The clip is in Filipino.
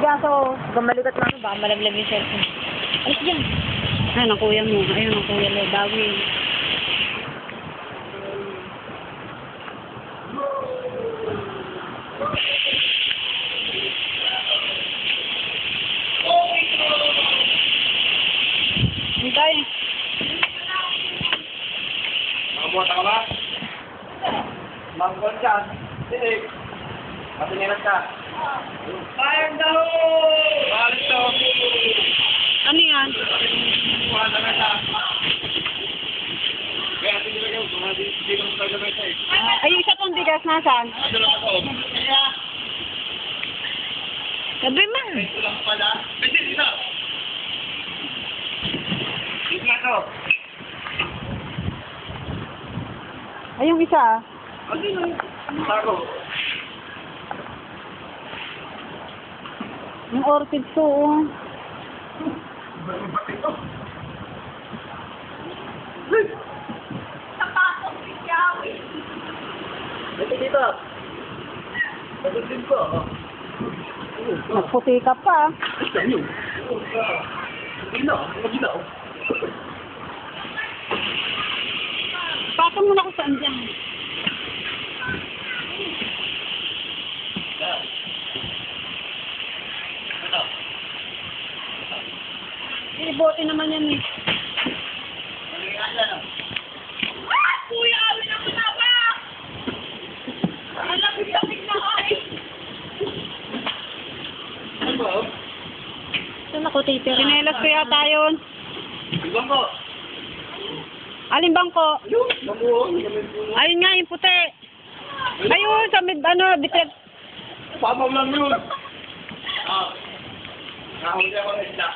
kaso, bumalikat lang, baka malaglag yung cellphone. Alis dyan. Ayun ang kuya mo. Ayun ang kuya mo. Bawi. Hintay. Makabuhat ka ba? Makabuhat ka. Sige. Matinilat ka. Fire daw! Balik to. Ano yan? Buhat na ka. Kaya sige na kayo. Hindi mo talaga na ito eh. Ay, isa pong bigas nasaan? Ano lang ako? Sabi mo. Ito lang pala. Kasi isa. Ito na to. Ay, yung isa ah. Ano yun? Saro. Yung orchid to oh. Ito dito. Ito din ko. Nagputi ka pa. Ayun. Ginaw. Ginaw. Patong mo na kung saan dyan. Ibote naman yan eh. Kuya, awin ako na ba? Ang lamig-lamig na kain. Ano? Saan ako titira? Sinelas ko yata yun. Ibang ko. Alin bangko? Ayun. Nabuo. Ayun nga, yung puti. Ayun, sa mid, bitrep. Pamaw lang yun. Ah. Nakahuli ako na isda.